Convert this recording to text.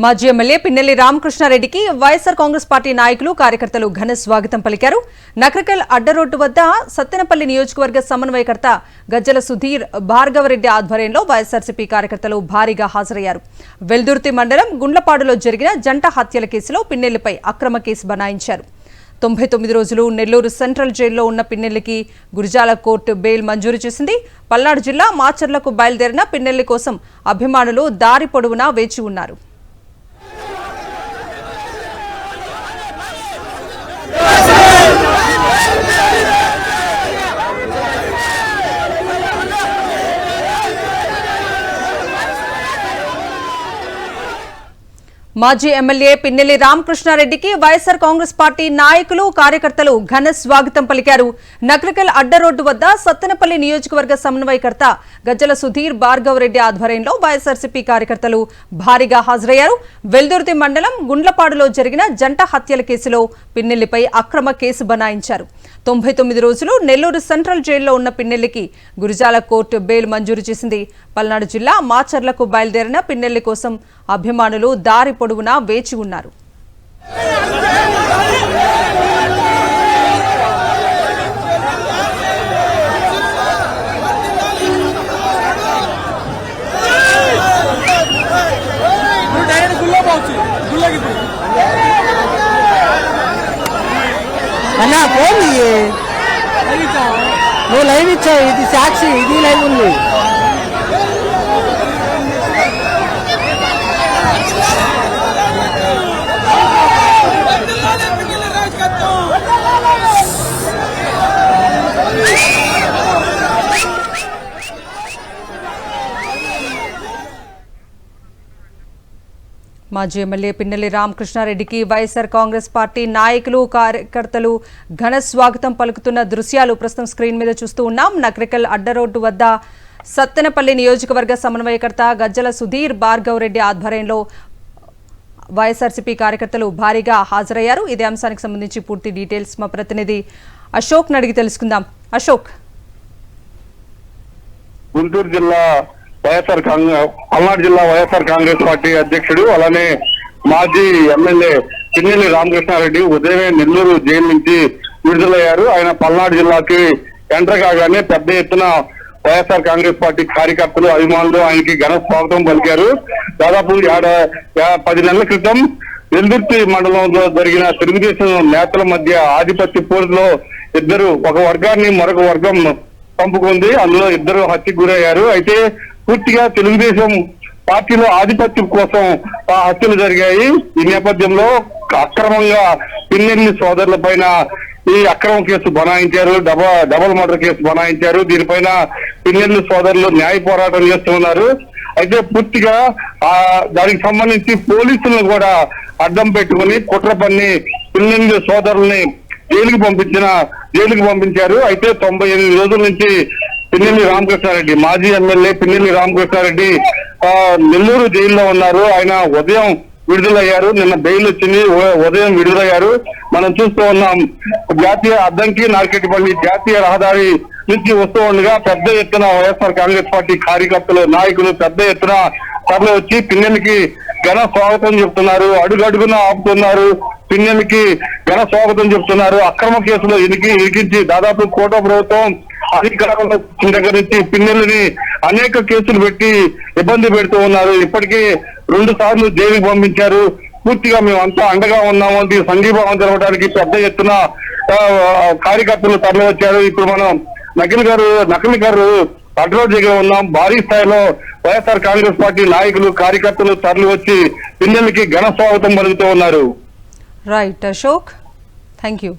మాజీ MLA Pinnelli రామకృష్ణారెడ్డికి YSR Congress party నాయకులు కార్యకర్తలు ఘన స్వాగతం పలికారు. నకరికల్ అడ్డరోడ్డు వద్ద సత్తెనపల్లి నియోజకవర్గ సమన్వయకర్త గజ్జల సుధీర్ భార్గవరెడ్డి ఆధ్వర్యంలో వైఎస్ఆర్సీపీ కార్యకర్తలు భారీగా హాజరయ్యారు. వెల్దుర్తి మండలం గుండ్లపాడులో జరిగిన జంట హత్యల కేసులో పిన్నెల్లిపై అక్రమ కేసు బనాయించారు. 99 రోజులు నెల్లూరు సెంట్రల్ జైల్లో ఉన్న పిన్నెల్లికి గురిజాల కోర్టు బెయిల్ మంజూరు చేసింది. పల్నాడు జిల్లా మాచర్లకు బయలుదేరిన పిన్నెల్లి కోసం అభిమానులు దారి పొడవునా వేచి ఉన్నారు. మాజీ ఎమ్మెల్యే పిన్నెల్లి రామకృష్ణారెడ్డికి వైఎస్ఆర్ కాంగ్రెస్ పార్టీ నాయకులు కార్యకర్తలు ఘన స్వాగతం పలికారు. నకరికల్ అడ్డరోడ్డు వద్ద సత్తెనపల్లి నియోజకవర్గ సమన్వయకర్త గజ్జల సుధీర్ భార్గవరెడ్డి ఆధ్వర్యంలో వైఎస్ఆర్సీపీ కార్యకర్తలు భారీగా హాజరయ్యారు. వెల్దుర్తి మండలం గుండ్లపాడులో జరిగిన జంట హత్యల కేసులో పిన్నెల్లిపై అక్రమ కేసు బనాయించారు. 99 రోజులు నెల్లూరు సెంట్రల్ జైల్లో ఉన్న పిన్నెల్లికి గురిజాల కోర్టు బెయిల్ మంజూరు చేసింది. పల్నాడు జిల్లా మాచర్లకు బయలుదేరిన పిన్నెల్లి కోసం అభిమానులు దారి పొడవునా వేచి ఉన్నారు. అన్నా ఫోన్ నువ్వు లైవ్ ఇచ్చావు, ఇది సాక్షి, ఇది లైవ్ ఉంది. మాజీ ఎమ్మెల్యే పిన్నెల్లి రామకృష్ణారెడ్డికి వైఎస్ఆర్ కాంగ్రెస్ పార్టీ నాయకులు కార్యకర్తలు ఘన స్వాగతం పలుకుతున్న దృశ్యాలు ప్రస్తుతం స్క్రీన్ మీద చూస్తూ ఉన్నాం. నకరికల్ అడ్డరోడ్డు వద్ద సత్తెనపల్లి నియోజకవర్గ సమన్వయకర్త గజ్జల సుధీర్ భార్గవరెడ్డి ఆధ్వర్యంలో వైఎస్ఆర్సీపీ కార్యకర్తలు భారీగా హాజరయ్యారు. ఇదే అంశానికి సంబంధించి పూర్తి డీటెయిల్స్ మా ప్రతినిధి అశోక్ అడిగి తెలుసుకుందాం. అశోక్, గుంటూరు జిల్లా పల్నాడు జిల్లా వైఎస్ఆర్ కాంగ్రెస్ పార్టీ అధ్యక్షుడు అలానే మాజీ ఎమ్మెల్యే పిన్నెల్లి రామకృష్ణారెడ్డి ఉదయమే నెల్లూరు జైలు నుంచి విడుదలయ్యారు. ఆయన పల్నాడు జిల్లాకి ఎంటర్ కాగానే పెద్ద ఎత్తున వైఎస్ఆర్ కాంగ్రెస్ పార్టీ కార్యకర్తలు అభిమానులు ఆయనకి ఘన స్వాగతం పలికారు. దాదాపు 10 నెలల క్రితం వెల్దుర్తి మండలంలో జరిగిన తెలుగుదేశం నేతల మధ్య ఆధిపత్య పోరులో ఒక వర్గాన్ని మరొక వర్గం పంపుకుంది. అందులో ఇద్దరు హత్యకు గురయ్యారు. అయితే పూర్తిగా తెలుగుదేశం పార్టీలో ఆధిపత్యం కోసం ఆ హత్యలు జరిగాయి. ఈ నేపథ్యంలో అక్రమంగా పిన్నెల్లి సోదరుల పైన ఈ అక్రమ కేసు బనాయించారు, డబల్ మర్డర్ కేసు బనాయించారు. దీనిపైన పిన్నెల్లి సోదరులు న్యాయ పోరాటం చేస్తున్నారు. అయితే పూర్తిగా దానికి సంబంధించి పోలీసులను కూడా అడ్డం పెట్టుకుని కుట్ర పన్ని పిన్నెల్లి సోదరుల్ని జైలుకి పంపించారు. అయితే 98 రోజుల నుంచి పిన్నెల్లి రామకృష్ణారెడ్డి, మాజీ ఎమ్మెల్యే పిన్నెల్లి రామకృష్ణారెడ్డి నెల్లూరు జైల్లో ఉన్నారు. ఆయన ఉదయం విడుదలయ్యారు. నిన్న బెయిల్ వచ్చింది, ఉదయం విడుదలయ్యారు. మనం చూస్తూ ఉన్నాం. జాతీయ అద్దంకి నార్కెట్పల్లి జాతీయ రహదారి నుంచి వస్తూ ఉండగా పెద్ద ఎత్తున వైఎస్ఆర్ కాంగ్రెస్ పార్టీ కార్యకర్తలు నాయకులు పెద్ద ఎత్తున తరలి వచ్చి పిన్నెల్లికి ఘన స్వాగతం చెప్తున్నారు. అడుగడుగున ఆపుతున్నారు. పిన్నెల్లికి ఘన స్వాగతం చెప్తున్నారు. అక్రమ కేసులో ఇరికించి దాదాపు కోట ప్రభుత్వం అధికారంలో దగ్గర నుంచి పిన్నెల్లిని అనేక కేసులు పెట్టి ఇబ్బంది పెడుతూ ఉన్నారు. ఇప్పటికీ 2 సార్లు జైలుకి పంపించారు. పూర్తిగా మేమంతా అండగా ఉన్నాము. సంఘీభావం జరగడానికి పెద్ద ఎత్తున కార్యకర్తలు తరలి వచ్చారు. ఇప్పుడు మనం నకిలీ గారు అడ్రోడ్ దగ్గర ఉన్నాం. భారీ స్థాయిలో వైఎస్ఆర్ కాంగ్రెస్ పార్టీ నాయకులు కార్యకర్తలు తరలి వచ్చి పిన్నెల్లికి ఘన స్వాగతం పలుకుతూ ఉన్నారు. Right Ashok, thank you.